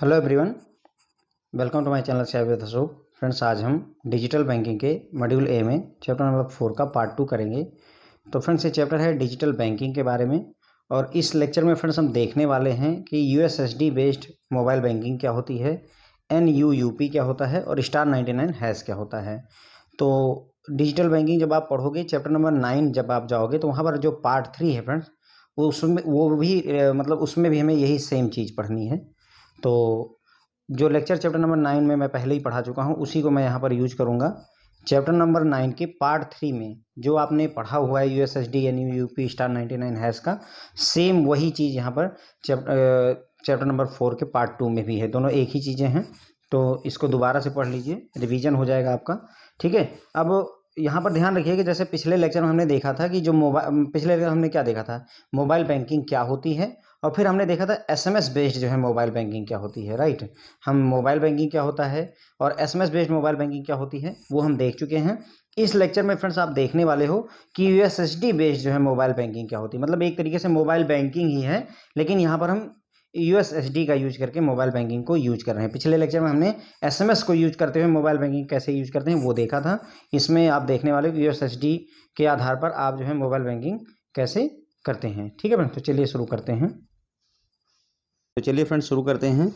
Hello everyone, welcome to my channel share with Ashok. Friends, आज हम digital banking के module A में chapter number 4 का पार्ट 2 करेंगे। तो फ्रेंड्स, ये चैप्टर है डिजिटल बैंकिंग के बारे में और इस लेक्चर में फ्रेंड्स हम देखने वाले हैं कि यूएसएसडी बेस्ड मोबाइल बैंकिंग क्या होती है, एनयूयूपी क्या होता है और स्टार 99 हैश क्या होता है। तो डिजिटल बैंकिंग जब आप पढ़ोगे चैप्टर नंबर 9 जब आप जाओगे तो वहाँ पर जो पार्ट 3 है फ्रेंड्स, वो भी मतलब उसमें भी हमें यही सेम चीज़ पढ़नी है। तो जो लेक्चर चैप्टर नंबर 9 में मैं पहले ही पढ़ा चुका हूँ उसी को मैं यहाँ पर यूज करूँगा। चैप्टर नंबर 9 के पार्ट 3 में जो आपने पढ़ा हुआ है यूएसएसडी एनयूयूपी स्टार 99 हैश का, सेम वही चीज़ यहाँ पर चैप्टर नंबर 4 के पार्ट 2 में भी है। दोनों एक ही चीज़ें हैं, तो इसको दोबारा से पढ़ लीजिए, रिवीजन हो जाएगा आपका। ठीक है। अब यहाँ पर ध्यान रखिए कि जैसे पिछले लेक्चर में हमने देखा था कि जो पिछले लेक्चर हमने क्या देखा था, मोबाइल बैंकिंग क्या होती है, और फिर हमने देखा था एसएमएस बेस्ड जो है मोबाइल बैंकिंग क्या होती है। राइट, हम मोबाइल बैंकिंग क्या होता है और एसएमएस बेस्ड मोबाइल बैंकिंग क्या होती है वो हम देख चुके हैं। इस लेक्चर में फ्रेंड्स आप देखने वाले हो कि यूएसएसडी बेस्ड जो है मोबाइल बैंकिंग क्या होती है। मतलब एक तरीके से मोबाइल बैंकिंग ही है, लेकिन यहाँ पर हम यूएसएसडी का यूज करके मोबाइल बैंकिंग को यूज कर रहे हैं। पिछले लेक्चर में हमने एसएमएस को यूज करते हुए मोबाइल बैंकिंग कैसे यूज करते हैं वो देखा था। इसमें आप देखने वाले हो यूएसएसडी के आधार पर आप जो है मोबाइल बैंकिंग कैसे करते हैं। ठीक है फ्रेंड्स, तो चलिए शुरू करते हैं। तो चलिए फ्रेंड्स शुरू करते हैं।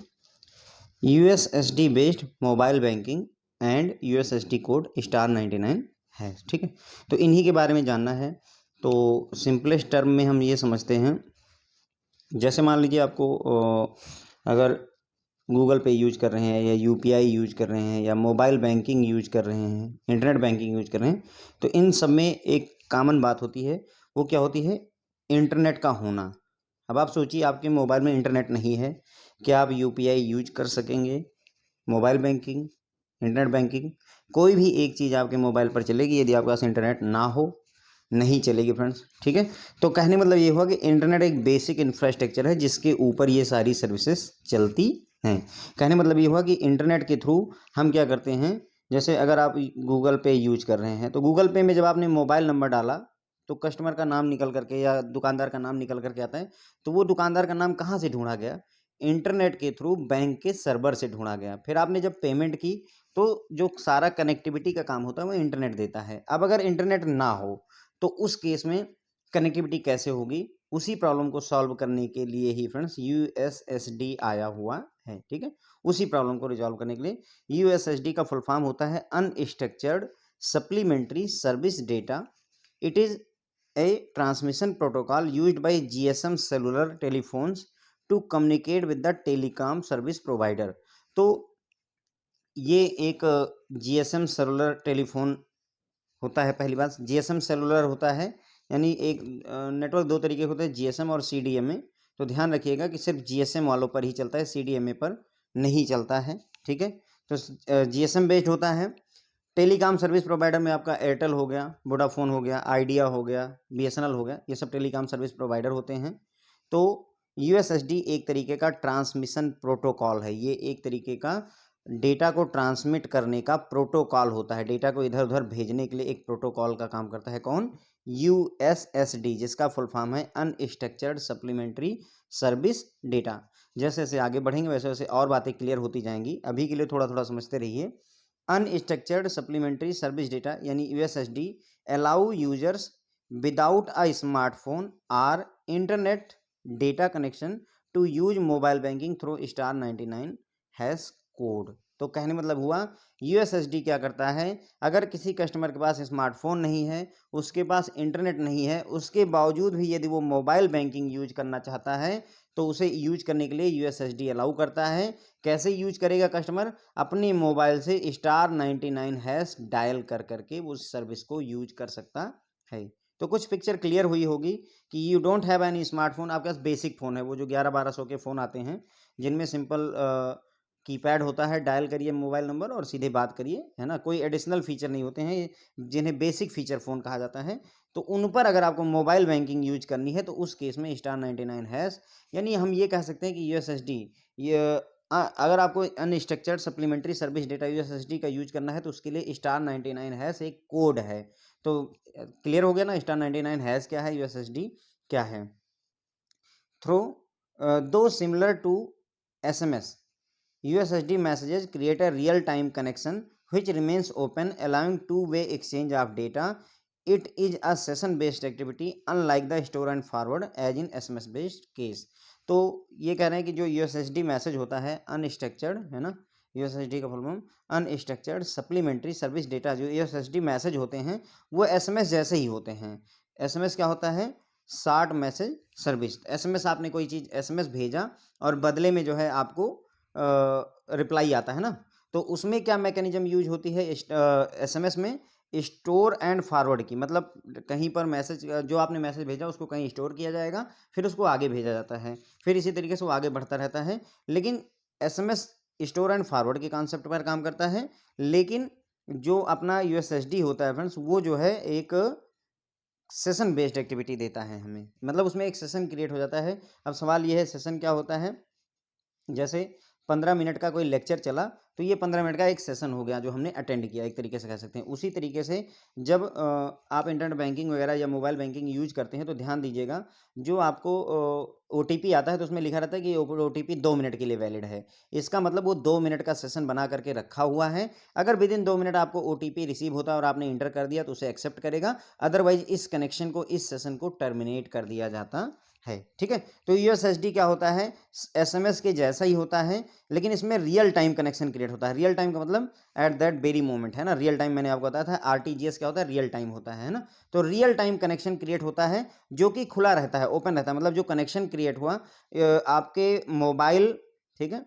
USSD based mobile banking and USSD code star 99 है। ठीक है, तो इन्हीं के बारे में जानना है। तो सिंपलेस्ट टर्म में हम ये समझते हैं, जैसे मान लीजिए आपको अगर गूगल पे यूज कर रहे हैं या यूपीआई यूज कर रहे हैं या मोबाइल बैंकिंग यूज कर रहे हैं, इंटरनेट बैंकिंग यूज कर रहे हैं, तो इन सब में एक कॉमन बात होती है। वो क्या होती है? इंटरनेट का होना। अब आप सोचिए, आपके मोबाइल में इंटरनेट नहीं है, क्या आप यूपीआई यूज कर सकेंगे? मोबाइल बैंकिंग, इंटरनेट बैंकिंग, कोई भी एक चीज़ आपके मोबाइल पर चलेगी यदि आपके पास इंटरनेट ना हो? नहीं चलेगी फ्रेंड्स। ठीक है, तो कहने मतलब ये हुआ कि इंटरनेट एक बेसिक इंफ्रास्ट्रक्चर है जिसके ऊपर ये सारी सर्विसेज चलती हैं। कहने मतलब ये हुआ कि इंटरनेट के थ्रू हम क्या करते हैं, जैसे अगर आप गूगल पे यूज कर रहे हैं तो गूगल पे में जब आपने मोबाइल नंबर डाला तो कस्टमर का नाम निकल करके या दुकानदार का नाम निकल करके आता है। तो वो दुकानदार का नाम कहाँ से ढूंढा गया? इंटरनेट के थ्रू बैंक के सर्वर से ढूंढा गया। फिर आपने जब पेमेंट की तो जो सारा कनेक्टिविटी का काम होता है वो इंटरनेट देता है। अब अगर इंटरनेट ना हो तो उस केस में कनेक्टिविटी कैसे होगी? उसी प्रॉब्लम को सॉल्व करने के लिए ही फ्रेंड्स यूएसएसडी आया हुआ है। ठीक है, उसी प्रॉब्लम को रिजॉल्व करने के लिए यूएसएसडी का फुल फॉर्म होता है unstructured supplementary service data. It is a transmission protocol used by GSM cellular telephones to communicate with the telecom service provider. तो ये एक जीएसएम सेलुलर टेलीफोन होता है। पहली बात, जीएसएम सेलुलर होता है, यानी एक नेटवर्क दो तरीके के होते हैं, जीएसएम और सीडीएमए। तो ध्यान रखिएगा कि सिर्फ जीएसएम वालों पर ही चलता है, सीडीएमए पर नहीं चलता है। ठीक है, तो जीएसएम बेस्ड होता है। टेलीकॉम सर्विस प्रोवाइडर में आपका एयरटेल हो गया, वोडाफोन हो गया, आइडिया हो गया, बीएसएनएल हो गया, ये सब टेलीकॉम सर्विस प्रोवाइडर होते हैं। तो यूएसएसडी एक तरीके का ट्रांसमिशन प्रोटोकॉल है। ये एक तरीके का डेटा को ट्रांसमिट करने का प्रोटोकॉल होता है। डेटा को इधर उधर भेजने के लिए एक प्रोटोकॉल का काम करता है। कौन? यूएसएसडी, जिसका फुल फॉर्म है अनस्ट्रक्चर्ड सप्लीमेंट्री सर्विस डेटा। जैसे जैसे आगे बढ़ेंगे वैसे वैसे और बातें क्लियर होती जाएंगी। अभी के लिए थोड़ा थोड़ा समझते रहिए। अनस्ट्रक्चर्ड सप्लीमेंट्री सर्विस डेटा यानी USSD allow users without a smartphone और internet data connection to use mobile banking through star 99 hash code. तो कहने मतलब हुआ, यूएसएसडी क्या करता है, अगर किसी कस्टमर के पास स्मार्टफोन नहीं है, उसके पास इंटरनेट नहीं है, उसके बावजूद भी यदि वो मोबाइल बैंकिंग यूज करना चाहता है तो उसे यूज करने के लिए यूएसएसडी अलाउ करता है। कैसे यूज करेगा कस्टमर? अपने मोबाइल से स्टार 99 हैश डायल कर करके उस सर्विस को यूज कर सकता है। तो कुछ पिक्चर क्लियर हुई होगी कि you don't have any smartphone, आपके पास बेसिक फ़ोन है, वो जो 11-1200 के फ़ोन आते हैं जिनमें सिंपल कीपैड होता है, डायल करिए मोबाइल नंबर और सीधे बात करिए, है ना। कोई एडिशनल फीचर नहीं होते हैं, जिन्हें बेसिक फीचर फ़ोन कहा जाता है। तो उन पर अगर आपको मोबाइल बैंकिंग यूज करनी है तो उस केस में स्टार 99 हैश, यानी हम ये कह सकते हैं कि यूएसएसडी, ये अगर आपको unstructured supplementary service data USSD का यूज करना है तो उसके लिए स्टार 99 हैश एक कोड है। तो क्लियर हो गया ना, स्टार 99 हैश क्या है, यूएसएसडी क्या है। थ्रो दो similar to SMS, USSD messages create a real-time connection which remains open, allowing two-way exchange of data. It is a session-based activity, unlike the store and forward as in SMS-based case. तो ये कह रहे हैं कि जो USSD message होता है unstructured, है ना, USSD का full form unstructured supplementary service data, जो USSD मैसेज होते हैं वो SMS जैसे ही होते हैं। SMS क्या होता है? Short message service. SMS आपने कोई चीज़ SMS भेजा और बदले में जो है आपको रिप्लाई आता है ना, तो उसमें क्या मैकेनिज्म यूज होती है SMS में? स्टोर एंड फॉरवर्ड की, मतलब कहीं पर मैसेज, जो आपने मैसेज भेजा उसको कहीं स्टोर किया जाएगा, फिर उसको आगे भेजा जाता है, फिर इसी तरीके से वो आगे बढ़ता रहता है। लेकिन SMS स्टोर एंड फॉरवर्ड के कॉन्सेप्ट पर काम करता है, लेकिन जो अपना USSD होता है फ्रेंड्स, वो जो है एक सेशन बेस्ड एक्टिविटी देता है हमें, मतलब उसमें एक सेशन क्रिएट हो जाता है। अब सवाल ये है, सेशन क्या होता है? जैसे 15 मिनट का कोई लेक्चर चला, तो ये 15 मिनट का एक सेशन हो गया जो हमने अटेंड किया, एक तरीके से कह सकते हैं। उसी तरीके से जब आप इंटरनेट बैंकिंग वगैरह या मोबाइल बैंकिंग यूज करते हैं, तो ध्यान दीजिएगा, जो आपको OTP आता है तो उसमें लिखा रहता है कि OTP 2 मिनट के लिए वैलिड है। इसका मतलब वो 2 मिनट का सेशन बना करके रखा हुआ है। अगर विद इन 2 मिनट आपको OTP रिसीव होता है और आपने इंटर कर दिया तो उसे एक्सेप्ट करेगा, अदरवाइज इस कनेक्शन को, इस सेशन को टर्मिनेट कर दिया जाता है। ठीक है, तो USSD क्या होता है? SMS के जैसा ही होता है, लेकिन इसमें रियल टाइम कनेक्शन क्रिएट होता है। रियल टाइम का मतलब एट दैट वेरी मोमेंट, है ना। रियल टाइम मैंने आपको बताया था, RTGS क्या होता है? रियल टाइम होता है ना। तो रियल टाइम कनेक्शन क्रिएट होता है जो कि खुला रहता है, ओपन रहता है, मतलब जो कनेक्शन क्रिएट हुआ आपके मोबाइल, ठीक है,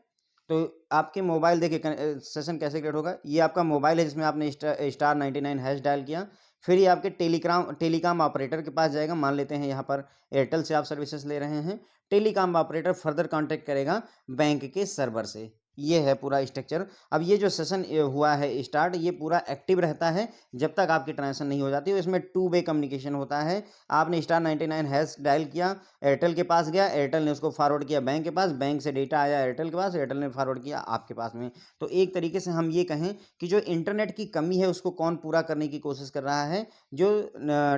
तो आपके मोबाइल, देखिए सेशन कैसे क्रिएट होगा। ये आपका मोबाइल है जिसमें आपने *99# डायल किया, फिर ये आपके टेलीकॉम ऑपरेटर के पास जाएगा। मान लेते हैं यहाँ पर एयरटेल से आप सर्विसेज ले रहे हैं, टेलीकॉम ऑपरेटर फर्दर कांटेक्ट करेगा बैंक के सर्वर से। ये है पूरा स्ट्रक्चर। अब ये जो सेशन हुआ है स्टार्ट, ये पूरा एक्टिव रहता है जब तक आपकी ट्रांजेक्शन नहीं हो जाती। इसमें टू वे कम्युनिकेशन होता है। आपने *99# डायल किया, एयरटेल के पास गया, एयरटेल ने उसको फॉरवर्ड किया बैंक के पास, बैंक से डेटा आया एयरटेल के पास, एयरटेल ने फॉरवर्ड किया आपके पास में। तो एक तरीके से हम ये कहें कि जो इंटरनेट की कमी है उसको कौन पूरा करने की कोशिश कर रहा है? जो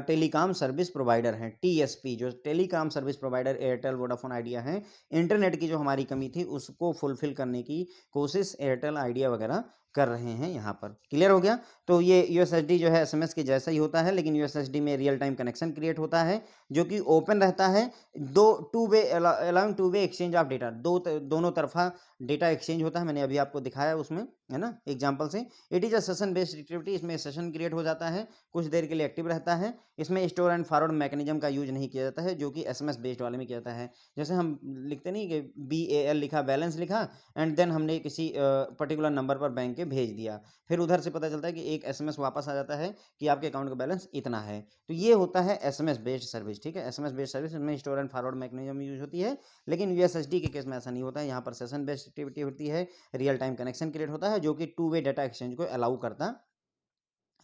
टेलीकॉम सर्विस प्रोवाइडर हैं, TSP, जो telecom service provider Airtel, Vodafone, idea हैं, इंटरनेट की जो हमारी कमी थी उसको फुलफिल करने की कोशिश एयरटेल, आइडिया वगैरह कर रहे हैं यहाँ पर। क्लियर हो गया? तो ये USSD जो है SMS के जैसा ही होता है, लेकिन USSD में रियल टाइम कनेक्शन क्रिएट होता है जो कि ओपन रहता है। Two way allowing two way exchange of data, दोनों तरफा डेटा एक्सचेंज होता है। मैंने अभी आपको दिखाया उसमें, है ना, एग्जाम्पल से। It is a session based activity, इसमें सेशन क्रिएट हो जाता है, कुछ देर के लिए एक्टिव रहता है। इसमें स्टोर एंड फॉरवर्ड मैकेनिज्म का यूज नहीं किया जाता है, जो कि SMS बेस्ड वाले में किया जाता है। जैसे हम लिखते नहीं कि BAL लिखा, बैलेंस लिखा, एंड देन हमने किसी पर्टिकुलर नंबर पर बैंक के भेज दिया, फिर उधर से पता चलता है कि एक SMS वापस आ जाता है कि आपके अकाउंट का बैलेंस इतना है। तो ये होता है SMS बेस्ड सर्विस। ठीक है, SMS बेस्ड सर्विस में store and forward mechanism use होती है, लेकिन USSD के केस में ऐसा नहीं होता है। यहाँ पर सेशन बेस्ड एक्टिविटी होती है, रियल टाइम कनेक्शन क्रिएट होता है जो कि टू वे डाटा एक्सचेंज को अलाउ करता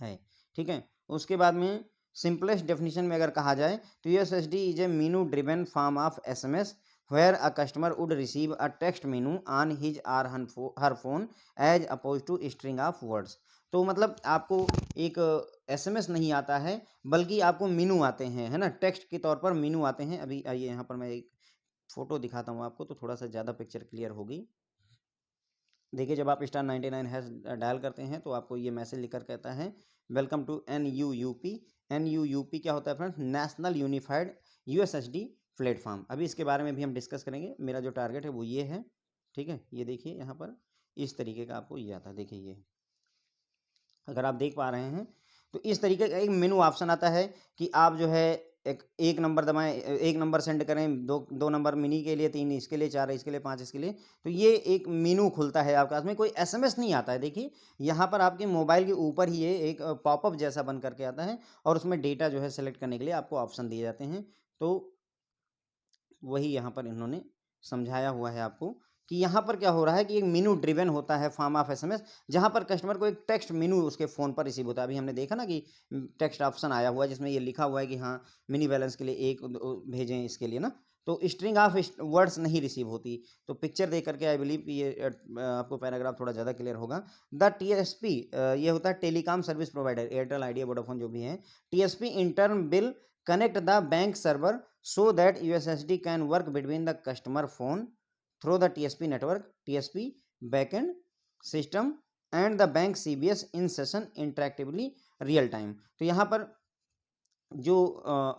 है। ठीक है, उसके बाद में सिंपलेस्ट डेफिनेशन में अगर कहा जाए तो USSD is a menu driven form of SMS where a customer would receive a text menu on his or her phone as opposed to string of words। तो मतलब आपको एक SMS नहीं आता है, बल्कि आपको मेनू आते हैं, है ना, टेक्स्ट के तौर पर मेनू आते हैं। अभी आइए यहाँ पर मैं एक फोटो दिखाता हूँ आपको, तो थोड़ा सा ज़्यादा पिक्चर क्लियर होगी। देखिए, जब आप *99# डायल करते हैं तो आपको ये मैसेज लिखकर कहता है वेलकम टू NUUP। NUUP क्या होता है friends? National unified USSD platform. अभी इसके बारे में भी हम डिस्कस करेंगे। मेरा जो टारगेट है वो ये है। ठीक है, ये देखिए यहाँ पर इस तरीके का आपको ये आता है। देखिए, ये अगर आप देख पा रहे हैं तो इस तरीके का एक मेनू ऑप्शन आता है कि आप जो है एक नंबर दबाएं, एक नंबर सेंड करें, दो नंबर मिनी के लिए, 3 इसके लिए, 4 इसके लिए, 5 इसके लिए। तो ये एक मेनू खुलता है आपके पास में, कोई SMS नहीं आता है। देखिए यहाँ पर आपके मोबाइल के ऊपर ही ये एक पॉपअप जैसा बन करके आता है और उसमें डेटा जो है सेलेक्ट करने के लिए आपको ऑप्शन दिए जाते हैं। तो वही यहाँ पर इन्होंने समझाया हुआ है आपको कि यहाँ पर क्या हो रहा है कि एक मेनू ड्रिवन होता है फॉर्म ऑफ SMS, जहाँ पर कस्टमर को एक टेक्स्ट मेनू उसके फ़ोन पर रिसीव होता है। अभी हमने देखा ना कि टेक्स्ट ऑप्शन आया हुआ है जिसमें ये लिखा हुआ है कि हाँ, मिनी बैलेंस के लिए एक भेजें, इसके लिए ना, तो स्ट्रिंग ऑफ वर्ड्स नहीं रिसीव होती। तो पिक्चर देख करके आई बिलीव ये आपको पैराग्राफ थोड़ा ज़्यादा क्लियर होगा। द TSP ये होता है telecom service provider, Airtel, idea, Vodafone जो भी हैं। TSP in turn will connect the bank server so that USSD can work between the customer phone through the TSP network, TSP backend system and the bank CBS in session interactively real time। तो यहाँ पर जो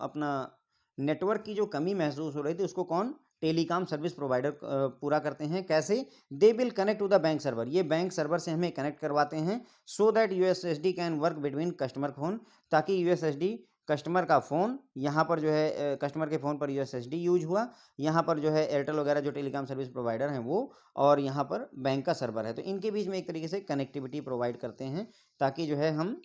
अपना network की जो कमी महसूस हो रही थी उसको कौन, टेलीकॉम सर्विस प्रोवाइडर पूरा करते हैं। कैसे, they will connect to the bank server, ये बैंक सर्वर से हमें कनेक्ट करवाते हैं, so that USSD can work between customer phone, ताकि यूएसएसडी कस्टमर का फ़ोन, यहाँ पर जो है कस्टमर के फ़ोन पर यूएसएसडी यूज हुआ, यहाँ पर जो है एयरटेल वगैरह जो टेलीकॉम सर्विस प्रोवाइडर हैं वो, और यहाँ पर बैंक का सर्वर है, तो इनके बीच में एक तरीके से कनेक्टिविटी प्रोवाइड करते हैं ताकि जो है हम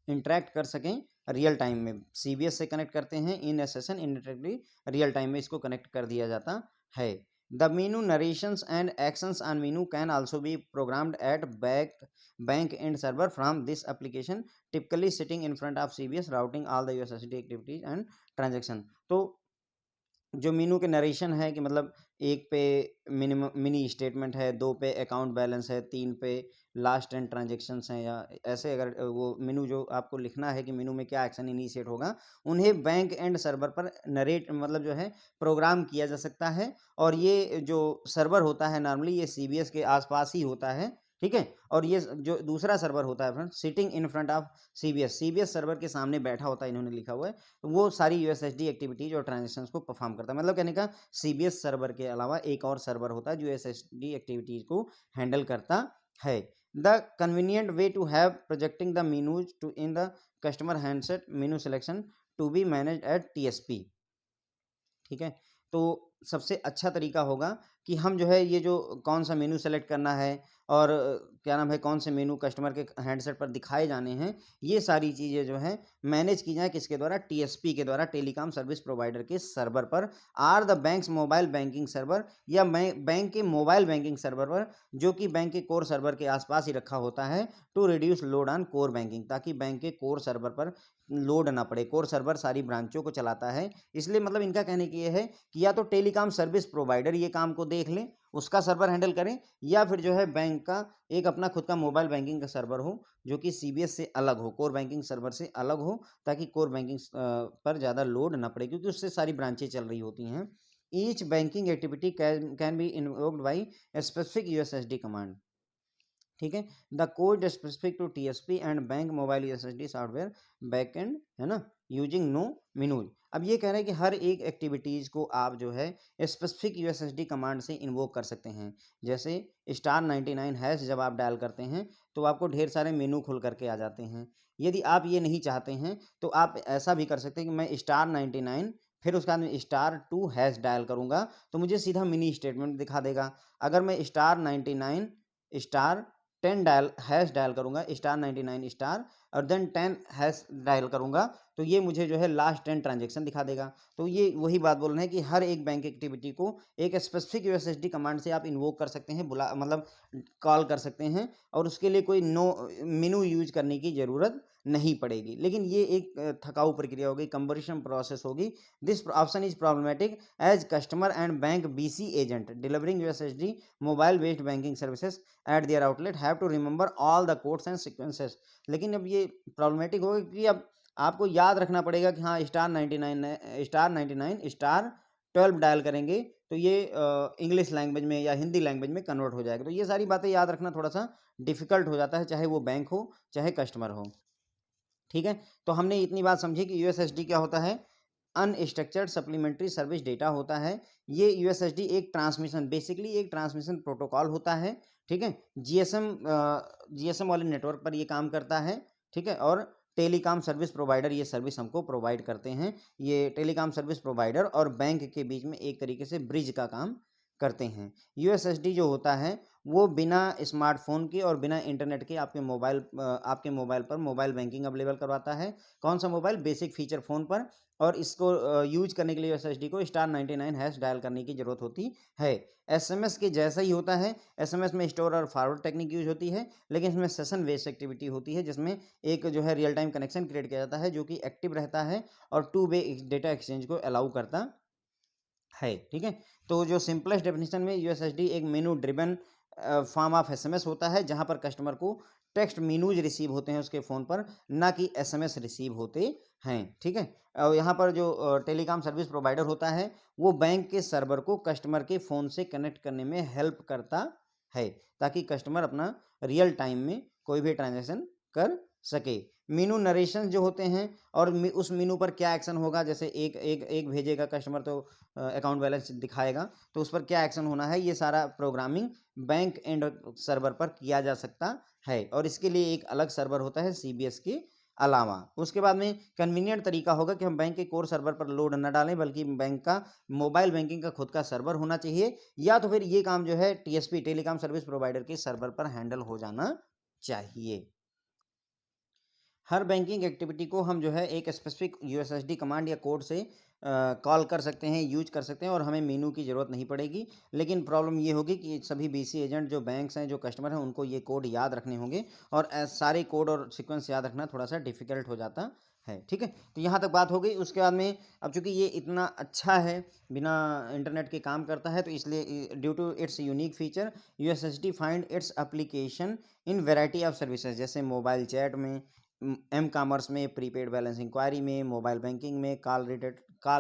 इंटरेक्ट कर सकें रियल टाइम में। सीबीएस से कनेक्ट करते हैं इन ए सेशन, इंटरेक्टिवली रियल टाइम में इसको कनेक्ट कर दिया जाता है। The menu narrations and actions on menu can also be programmed at bank and server from this application, typically sitting in front of CBS routing all the USSD activities and transaction. तो जो मीनू के narration है कि मतलब 1 पे mini statement है, 2 पे account balance है, 3 पे लास्ट एंड ट्रांजेक्शन्स हैं, या ऐसे अगर वो मीनू जो आपको लिखना है कि मीनू में क्या एक्शन इनिशिएट होगा, उन्हें बैंक एंड सर्वर पर नरेट मतलब जो है प्रोग्राम किया जा सकता है। और ये जो सर्वर होता है नॉर्मली ये सीबीएस के आसपास ही होता है, ठीक है। और ये जो दूसरा सर्वर होता है friend, sitting in front of CBS server के सामने बैठा होता है, इन्होंने लिखा हुआ है, वो सारी यूएसएसडी एक्टिविटीज और ट्रांजेक्शन्स को परफॉर्म करता है। मतलब कहने का सीबीएस सर्वर के अलावा एक और सर्वर होता है जो यूएसएसडी एक्टिविटीज को हैंडल करता है। The convenient way to have projecting the menus to in the customer handset menu selection to be managed at TSP, ठीक है। तो सबसे अच्छा तरीका होगा कि हम जो है ये जो कौन सा मेनू सेलेक्ट करना है और क्या नाम है कौन से मेनू कस्टमर के हैंडसेट पर दिखाए जाने हैं, ये सारी चीज़ें जो हैं मैनेज की जाए किसके द्वारा, टीएसपी के द्वारा, टेलीकॉम सर्विस प्रोवाइडर के सर्वर पर, or the banks mobile banking server, या बैंक के मोबाइल बैंकिंग सर्वर पर जो कि बैंक के कोर सर्वर के आसपास ही रखा होता है, to reduce load on core banking, ताकि बैंक के कोर सर्वर पर लोड ना पड़े। कोर सर्वर सारी ब्रांचों को चलाता है, इसलिए मतलब इनका कहने की ये है कि या तो टेलीकॉम सर्विस प्रोवाइडर ये काम को देख लें, उसका सर्वर हैंडल करें, या फिर जो है बैंक का एक अपना खुद का मोबाइल बैंकिंग का सर्वर हो जो कि सीबीएस से अलग हो, कोर बैंकिंग सर्वर से अलग हो, ताकि कोर बैंकिंग पर ज़्यादा लोड ना पड़े, क्योंकि उससे सारी ब्रांचें चल रही होती हैं। Each banking activity can be invoked by a specific USSD command, ठीक है। The code specific to TSP and bank mobile USSD software backend, है ना, यूजिंग नो मीनूज। अब ये कह रहे हैं कि हर एक एक्टिविटीज़ को आप जो है स्पेसिफिक यूएसएसडी कमांड से इन्वोक कर सकते हैं। जैसे *99# जब आप डायल करते हैं तो आपको ढेर सारे मेनू खुल करके आ जाते हैं। यदि आप ये नहीं चाहते हैं तो आप ऐसा भी कर सकते हैं कि मैं *99 फिर उसके बाद में *2# डायल करूँगा तो मुझे सीधा मिनी स्टेटमेंट दिखा देगा। अगर मैं *99 *10 डायल करूँगा, *99 और देन 10# डायल करूँगा, तो ये मुझे जो है लास्ट 10 ट्रांजेक्शन दिखा देगा। तो ये वही बात बोल रहे हैं कि हर एक बैंक एक्टिविटी को एक स्पेसिफिक यूएसएसडी कमांड से आप इन्वोक कर सकते हैं, बुला मतलब कॉल कर सकते हैं, और उसके लिए कोई मेनू यूज करने की ज़रूरत नहीं पड़ेगी। लेकिन ये एक थकाऊ प्रक्रिया होगी, कंबरिशन प्रोसेस होगी। This option is problematic as customer and bank BC agent delivering USSD mobile based banking services at their outlet have to remember all the codes and sequences. लेकिन अब ये प्रॉब्लमेटिक होगा कि अब आपको याद रखना पड़ेगा कि हाँ *99 *12 डायल करेंगे तो ये इंग्लिश लैंग्वेज में या हिंदी लैंग्वेज में कन्वर्ट हो जाएगा। तो ये सारी बातें याद रखना थोड़ा सा डिफिकल्ट हो जाता है, चाहे वो बैंक हो चाहे कस्टमर हो, ठीक है। तो हमने इतनी बात समझी कि यूएसएसडी क्या होता है, अनस्ट्रक्चर्ड सप्लीमेंट्री सर्विस डेटा होता है। ये यूएसएसडी एक ट्रांसमिशन, बेसिकली एक ट्रांसमिशन प्रोटोकॉल होता है, ठीक है। जीएसएम वाले नेटवर्क पर ये काम करता है, ठीक है। और टेलीकॉम सर्विस प्रोवाइडर ये सर्विस हमको प्रोवाइड करते हैं। ये टेलीकॉम सर्विस प्रोवाइडर और बैंक के बीच में एक तरीके से ब्रिज का काम करते हैं। यूएसएसडी जो होता है वो बिना स्मार्टफोन के और बिना इंटरनेट के आपके मोबाइल पर मोबाइल बैंकिंग अवेलेबल करवाता है। कौन सा मोबाइल, बेसिक फीचर फ़ोन पर, और इसको यूज करने के लिए यूएसएसडी को *99# डायल करने की ज़रूरत होती है। एसएमएस के जैसा ही होता है, एसएमएस में स्टोर और फॉरवर्ड टेक्निक यूज होती है, लेकिन इसमें सेशन बेस्ड एक्टिविटी होती है जिसमें एक जो है रियल टाइम कनेक्शन क्रिएट किया जाता है जो कि एक्टिव रहता है और 2 वे डेटा एक्सचेंज को अलाउ करता है, ठीक है। तो जो सिंपलेस्ट डेफिनेशन में यूएसएसडी एक मेनू ड्रिवन फॉर्म ऑफ एसएमएस होता है जहां पर कस्टमर को टेक्स्ट मेनूज रिसीव होते हैं उसके फ़ोन पर, ना कि एसएमएस रिसीव होते हैं, ठीक है। और यहाँ पर जो टेलीकॉम सर्विस प्रोवाइडर होता है वो बैंक के सर्वर को कस्टमर के फ़ोन से कनेक्ट करने में हेल्प करता है, ताकि कस्टमर अपना रियल टाइम में कोई भी ट्रांजैक्शन कर सके। मेनू नरेशन जो होते हैं और उस मेनू पर क्या एक्शन होगा, जैसे एक एक एक भेजेगा कस्टमर तो अकाउंट बैलेंस दिखाएगा, तो उस पर क्या एक्शन होना है, ये सारा प्रोग्रामिंग बैंक एंड सर्वर पर किया जा सकता है। और इसके लिए एक अलग सर्वर होता है सीबीएस के अलावा। उसके बाद में कन्वीनियंट तरीका होगा कि हम बैंक के कोर सर्वर पर लोड न डालें, बल्कि बैंक का मोबाइल बैंकिंग का खुद का सर्वर होना चाहिए, या तो फिर ये काम जो है टीएसपी टेलीकॉम सर्विस प्रोवाइडर के सर्वर पर हैंडल हो जाना चाहिए। हर बैंकिंग एक्टिविटी को हम जो है एक स्पेसिफिक यूएसएसडी कमांड या कोड से कॉल कर सकते हैं, यूज कर सकते हैं, और हमें मेनू की ज़रूरत नहीं पड़ेगी। लेकिन प्रॉब्लम ये होगी कि सभी बीसी एजेंट जो बैंक्स हैं, जो कस्टमर हैं, उनको ये कोड याद रखने होंगे, और सारे कोड और सीक्वेंस याद रखना थोड़ा सा डिफिकल्ट हो जाता है, ठीक है। तो यहाँ तक बात हो गई। उसके बाद में अब चूंकि ये इतना अच्छा है, बिना इंटरनेट के काम करता है, तो इसलिए due to its unique feature USSD find its application in variety of services, जैसे मोबाइल चैट में, एम कॉमर्स में, प्रीपेड बैलेंस इंक्वायरी में, मोबाइल बैंकिंग में, कॉल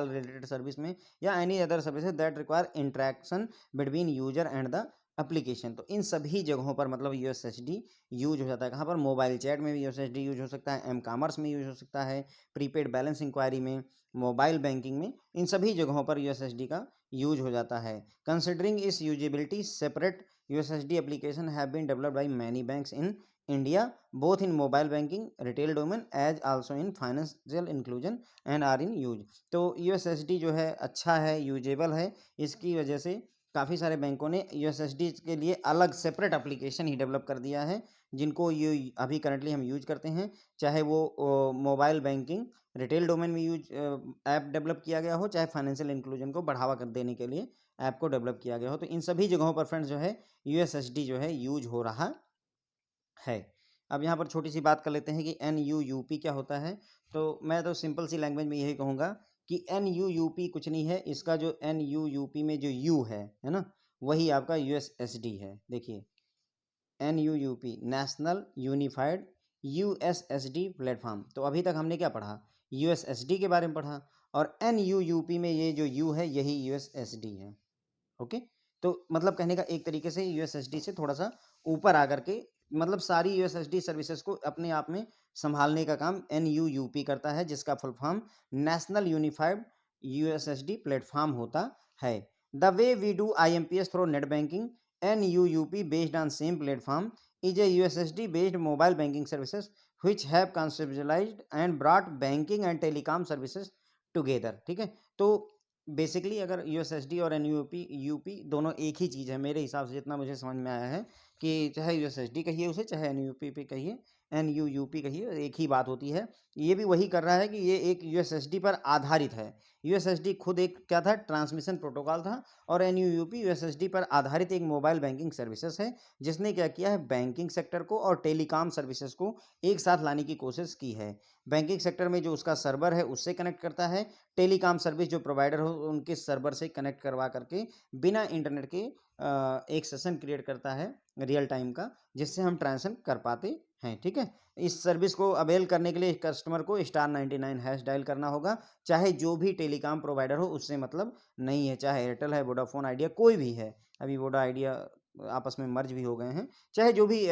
रिलेटेड सर्विस में, या any other services that require interaction between user and the application. तो इन सभी जगहों पर मतलब यूएसएसडी यूज हो जाता है। कहाँ पर? मोबाइल चैट में भी यूएसएसडी यूज हो सकता है, एम कॉमर्स में यूज हो सकता है, प्रीपेड बैलेंस इंक्वायरी में, मोबाइल बैंकिंग में, इन सभी जगहों पर यूएसएसडी का यूज हो जाता है। कंसिडरिंग इस usability, separate USSD application have been developed by many banks in India, both in mobile banking, retail domain, as also in financial inclusion and are in use। तो USSD जो है अच्छा है, यूजेबल है, इसकी वजह से काफ़ी सारे बैंकों ने USSD के लिए अलग सेपरेट एप्लीकेशन ही डेवलप कर दिया है, जिनको ये अभी करंटली हम यूज करते हैं। चाहे वो मोबाइल बैंकिंग रिटेल डोमेन में यूज ऐप डेवलप किया गया हो, चाहे फाइनेंशियल इंक्लूजन को बढ़ावा कर देने के लिए ऐप को डेवलप किया गया हो, तो इन सभी जगहों पर फ्रेंड्स जो है USSD जो है यूज हो रहा है। अब यहाँ पर छोटी सी बात कर लेते हैं कि NUUP क्या होता है। तो मैं तो सिंपल सी लैंग्वेज में यही कहूँगा कि NUUP कुछ नहीं है, इसका जो NUUP में जो U है ना, वही आपका USSD है। देखिए NUUP national unified USSD platform. तो अभी तक हमने क्या पढ़ा? USSD के बारे में पढ़ा, और NUUP में ये जो U है यही USSD है। ओके, तो मतलब कहने का एक तरीके से यूएसएसडी से थोड़ा सा ऊपर आकर के मतलब सारी यूएसएसडी सर्विसेज को अपने आप में संभालने का काम NUUP करता है, जिसका full form national unified USSD platform होता है। The way we do IMPS through net banking, NUUP based on same platform is a USSD based mobile banking services which have conceptualized and brought banking and telecom services together। ठीक है, तो basically अगर USSD और NUUP दोनों एक ही चीज़ है मेरे हिसाब से, जितना मुझे समझ में आया है, कि चाहे यूएसएसडी कहिए उसे, चाहे NUUP कहिए, NUUP कहिए, एक ही बात होती है। ये भी वही कर रहा है कि ये एक यूएसएसडी पर आधारित है। यूएसएसडी खुद एक क्या था? ट्रांसमिशन प्रोटोकॉल था, और NUUP यूएसएसडी पर आधारित एक मोबाइल बैंकिंग सर्विसेज है, जिसने क्या किया है? बैंकिंग सेक्टर को और टेलीकॉम सर्विसेज को एक साथ लाने की कोशिश की है। बैंकिंग सेक्टर में जो उसका सर्वर है उससे कनेक्ट करता है, टेलीकॉम सर्विस जो प्रोवाइडर हो उनके सर्वर से कनेक्ट करवा करके बिना इंटरनेट के एक सेशन क्रिएट करता है रियल टाइम का, जिससे हम ट्रांजेक्शन कर पाते हैं। ठीक है, इस सर्विस को अवेल करने के लिए कस्टमर को *99# डायल करना होगा, चाहे जो भी टेलीकॉम प्रोवाइडर हो उससे मतलब नहीं है, चाहे एयरटेल है, वोडाफोन आइडिया, कोई भी है। अभी वोडा आइडिया आपस में मर्ज भी हो गए हैं। चाहे जो भी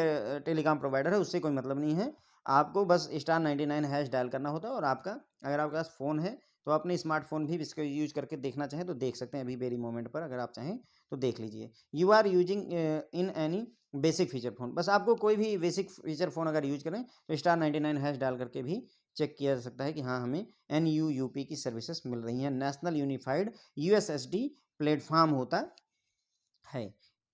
टेलीकॉम प्रोवाइडर है उससे कोई मतलब नहीं है, आपको बस *99# डायल करना होता है। और आपका अगर आपके पास फ़ोन है तो अपने स्मार्टफोन भी इसको यूज करके देखना चाहें तो देख सकते हैं, अभी वेरी मोमेंट पर अगर आप चाहें तो देख लीजिए। You are using in any basic feature phone, बस आपको कोई भी बेसिक फीचर फ़ोन अगर यूज करें तो *99# डाल करके भी चेक किया जा सकता है कि हाँ, हमें NUUP की सर्विसेज मिल रही हैं। नेशनल यूनिफाइड USSD प्लेटफॉर्म होता है,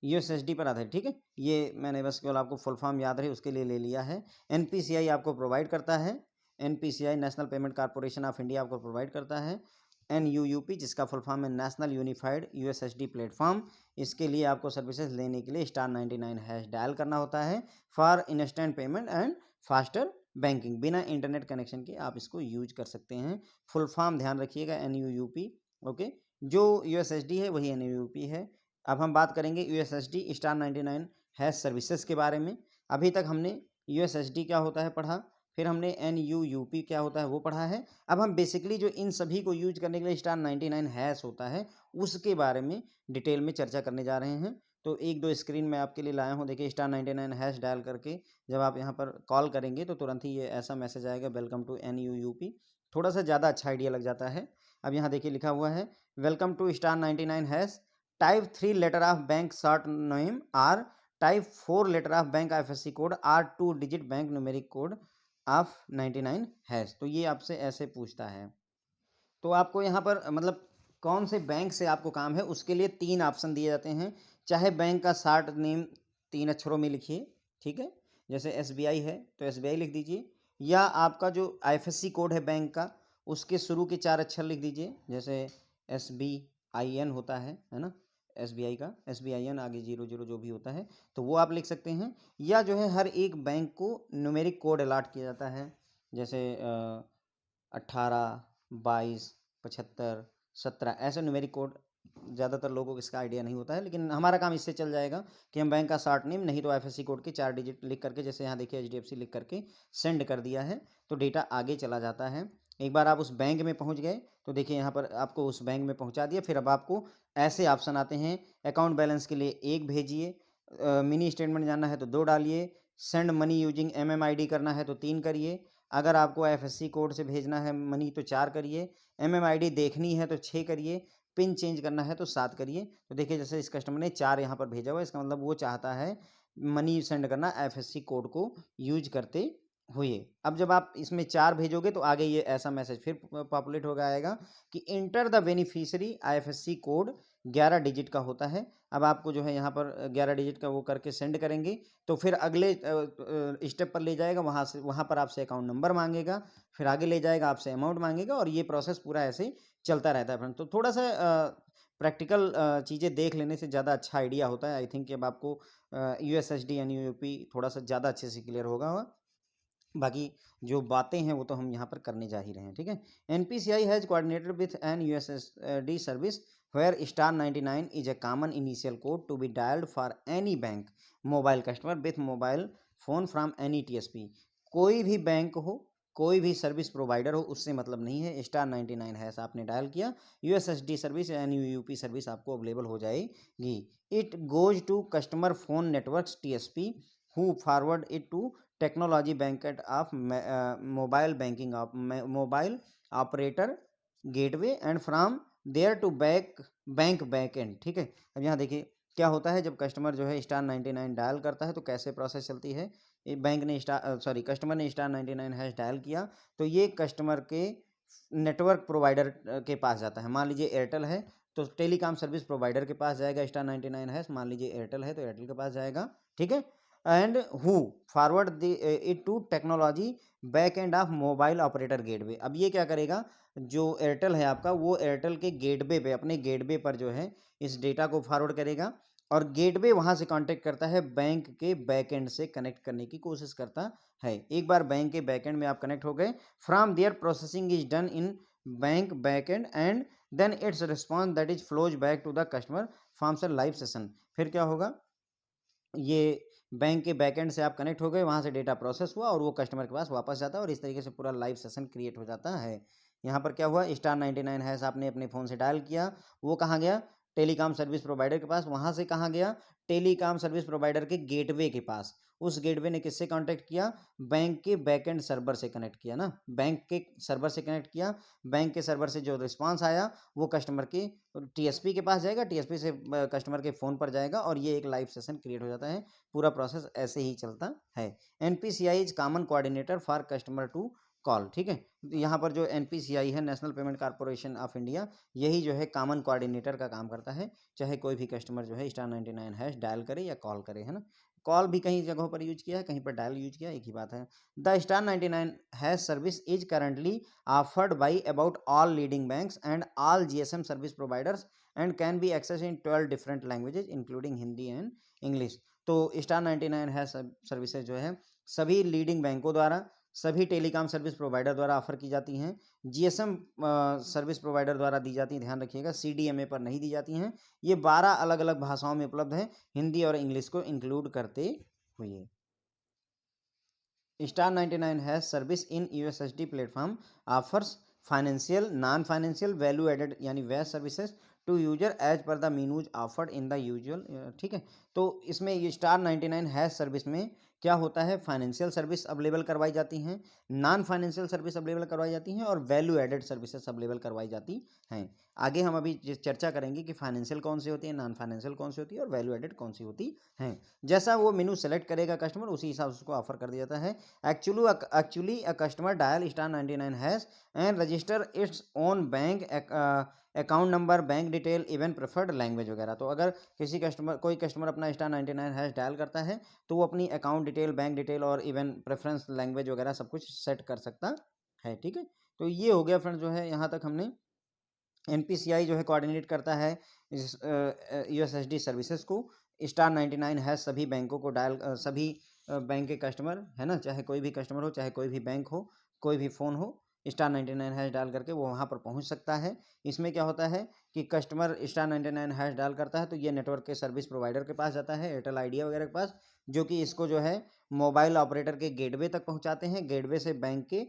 यूएसएसडी पर आधारित। ठीक है, ये मैंने बस केवल आपको फुल फॉर्म याद रहे उसके लिए ले लिया है। NPCI आपको प्रोवाइड करता है, NPCI national payment corporation of India आपको प्रोवाइड करता है। NUUP जिसका फुल फॉर्म है नेशनल यूनिफाइड USSD प्लेटफॉर्म, इसके लिए आपको सर्विसेज लेने के लिए *99# डायल करना होता है for instant payment and faster banking. बिना इंटरनेट कनेक्शन के आप इसको यूज कर सकते हैं। फुल फॉर्म ध्यान रखिएगा NUUP। ओके, जो USSD है वही NUUP है। अब हम बात करेंगे *99# सर्विसेज के बारे में। अभी तक हमने USSD क्या होता है पढ़ा, फिर हमने NUUP क्या होता है वो पढ़ा है। अब हम बेसिकली जो इन सभी को यूज करने के लिए *99# होता है उसके बारे में डिटेल में चर्चा करने जा रहे हैं। तो एक दो स्क्रीन में आपके लिए लाया हूँ, देखिए *99# डायल करके जब आप यहाँ पर कॉल करेंगे तो तुरंत ही ये ऐसा मैसेज आएगा, वेलकम टू NUUP। थोड़ा सा ज़्यादा अच्छा आइडिया लग जाता है। अब यहाँ देखिए लिखा हुआ है welcome to *99#, type 3 letter of bank short name or type 4 letter of bank IFSC code or 2 digit bank numeric code of 99#। तो ये आपसे ऐसे पूछता है। तो आपको यहाँ पर मतलब कौन से बैंक से आपको काम है उसके लिए 3 ऑप्शन दिए जाते हैं। चाहे बैंक का शॉर्ट नेम 3 अक्षरों में लिखिए, ठीक है, जैसे SBI है तो SBI लिख दीजिए, या आपका जो IFSC कोड है बैंक का उसके शुरू के 4 अक्षर लिख दीजिए, जैसे SBIN होता है ना, SBI का SBIN आगे 00 जो भी होता है तो वो आप लिख सकते हैं। या जो है हर एक बैंक को न्यूमेरिक कोड अलॉट किया जाता है, जैसे 18, 22, 75, 17 ऐसे न्यूमेरिक कोड। ज़्यादातर लोगों को इसका आइडिया नहीं होता है, लेकिन हमारा काम इससे चल जाएगा कि हम बैंक का शॉर्ट नेम नहीं तो IFSC कोड के 4 डिजिट लिख करके, जैसे यहाँ देखिए HDFC लिख करके सेंड कर दिया है तो डेटा आगे चला जाता है। एक बार आप उस बैंक में पहुँच गए तो देखिए यहाँ पर आपको उस बैंक में पहुँचा दिया। फिर अब आपको ऐसे ऑप्शन आते हैं, अकाउंट बैलेंस के लिए 1 भेजिए, मिनी स्टेटमेंट जानना है तो 2 डालिए, सेंड मनी यूजिंग MMID करना है तो 3 करिए, अगर आपको IFSC कोड से भेजना है मनी तो 4 करिए, MMID देखनी है तो 6 करिए, पिन चेंज करना है तो 7 करिए। तो देखिए जैसे इस कस्टमर ने 4 यहाँ पर भेजा हुआ है, इसका मतलब वो चाहता है मनी सेंड करना IFSC कोड को यूज करते हुए। अब जब आप इसमें 4 भेजोगे तो आगे ये ऐसा मैसेज फिर पॉपुलेट हो आएगा कि enter the beneficiary IFSC code 11 digit का होता है। अब आपको जो है यहाँ पर 11 डिजिट का वो करके सेंड करेंगे तो फिर अगले स्टेप पर ले जाएगा, वहाँ पर आपसे अकाउंट नंबर मांगेगा, फिर आगे ले जाएगा आपसे अमाउंट मांगेगा और ये प्रोसेस पूरा ऐसे चलता रहता है फ्रेंड। तो थोड़ा सा प्रैक्टिकल चीज़ें देख लेने से ज़्यादा अच्छा आइडिया होता है। आई थिंक कि अब आपको USSD NUUP थोड़ा सा ज़्यादा अच्छे से क्लियर होगा। बाकी जो बातें हैं वो तो हम यहाँ पर करने जा ही रहे हैं, ठीक है। NPCI has coordinated with an USSD service where *99 is a common initial code to be dialed for any bank mobile customer with mobile phone from any TSP। कोई भी बैंक हो, कोई भी सर्विस प्रोवाइडर हो, उससे मतलब नहीं है। *99# आपने डायल किया, USSD सर्विस या NUUP सर्विस आपको अवेलेबल हो जाएगी। It goes to customer phone networks TSP who forward it to technology backend of mobile banking of mobile operator gateway and from there to bank backend, ठीक है। अब यहाँ देखिए क्या होता है, जब कस्टमर जो है *99 डायल करता है तो कैसे प्रोसेस चलती है। बैंक ने कस्टमर ने *99# डायल किया तो ये कस्टमर के नेटवर्क प्रोवाइडर के पास जाता है। मान लीजिए एयरटेल है तो टेलीकॉम सर्विस प्रोवाइडर के पास जाएगा *99#, मान लीजिए एयरटेल है तो एयरटेल के पास जाएगा, ठीक है। And who forward it to technology back end of mobile operator gateway. अब ये क्या करेगा, जो एयरटेल है आपका वो एयरटेल के गेटवे पे, अपने गेटवे पर जो है इस डेटा को फॉरवर्ड करेगा और गेटवे वहां से कांटेक्ट करता है, बैंक के बैकएंड से कनेक्ट करने की कोशिश करता है। एक बार बैंक के बैकएंड में आप कनेक्ट हो गए, from there processing is done in bank backend and then its response that is flows back to the customer from the live session. फिर क्या होगा, ये बैंक के बैकएंड से आप कनेक्ट हो गए, वहाँ से डेटा प्रोसेस हुआ और वो कस्टमर के पास वापस जाता है और इस तरीके से पूरा लाइव सेशन क्रिएट हो जाता है। यहाँ पर क्या हुआ, *99# आपने अपने फ़ोन से डायल किया, वो कहाँ गया, टेलीकॉम सर्विस प्रोवाइडर के पास, वहाँ से कहाँ गया, टेलीकॉम सर्विस प्रोवाइडर के गेटवे के पास। उस गेटवे ने किससे कांटेक्ट किया, बैंक के बैकएंड सर्वर से कनेक्ट किया ना, बैंक के सर्वर से कनेक्ट किया। बैंक के सर्वर से जो रिस्पांस आया वो कस्टमर के TSP के पास जाएगा, TSP से कस्टमर के फ़ोन पर जाएगा और ये एक लाइव सेशन क्रिएट हो जाता है। पूरा प्रोसेस ऐसे ही चलता है। NPCI is common coordinator for customer to call, ठीक है। यहाँ पर जो NPCI है, national payment corporation of India, यही जो है कॉमन कोऑर्डिनेटर का काम करता है, चाहे कोई भी कस्टमर जो है *99# डायल करे या कॉल करे, है ना। कॉल भी कहीं जगहों पर यूज किया है, कहीं पर डायल यूज किया, एक ही बात है। The *99# service is currently offered by about all leading banks and all GSM service providers and can be access in 12 different languages including Hindi and English. तो *99# सर्विसेज जो है सभी लीडिंग बैंकों द्वारा, सभी टेलीकॉम सर्विस प्रोवाइडर द्वारा ऑफर की जाती हैं, GSM सर्विस प्रोवाइडर द्वारा दी जाती हैं, ध्यान रखिएगा, CDMA पर नहीं दी जाती हैं। ये 12 अलग अलग भाषाओं में उपलब्ध है, हिंदी और इंग्लिश को इंक्लूड करते हुए। Star 99 has service in USSD platform offers financial non-financial value added यानी VAS services to user as per the menus offered in the usual. ठीक है, तो इसमें ये स्टार 99 हैश सर्विस में क्या होता है, फाइनेंशियल सर्विस अवेलेबल करवाई जाती हैं, नॉन फाइनेंशियल सर्विस अवेलेबल करवाई जाती हैं और वैल्यू एडेड सर्विसेज अवेलेबल करवाई जाती हैं। आगे हम अभी चर्चा करेंगे कि फाइनेंशियल कौन सी होती है, नॉन फाइनेंशियल कौन सी होती है और वैल्यू एडेड कौन सी होती हैं। जैसा वो मेनू सेलेक्ट करेगा कस्टमर, उसी हिसाब से उसको ऑफर कर दिया जाता है। Actually, a customer dial star 99 hash and register its own bank account number, bank detail, even preferred language वगैरह। तो अगर कोई कस्टमर अपना स्टार 99 हैश डायल करता है तो वो अपनी अकाउंट डिटेल, बैंक डिटेल और इवन प्रेफरेंस लैंग्वेज वगैरह सब कुछ सेट कर सकता है। ठीक है, तो ये हो गया फ्रेंड्स, जो है यहाँ तक हमने NPCI जो है कोऑर्डिनेट करता है इस USSD सर्विसेज को। स्टार 99 है सभी बैंकों को डायल, सभी बैंक के कस्टमर है ना, चाहे कोई भी कस्टमर हो, चाहे कोई भी बैंक हो, कोई भी फ़ोन हो, स्टार 99 हैश डाल करके वो वहाँ पर पहुँच सकता है। इसमें क्या होता है कि कस्टमर स्टार 99 हैश डाल करता है तो ये नेटवर्क के सर्विस प्रोवाइडर के पास जाता है, एयरटेल आइडिया वगैरह के पास, जो कि इसको जो है मोबाइल ऑपरेटर के गेटवे तक पहुँचाते हैं। गेटवे से बैंक के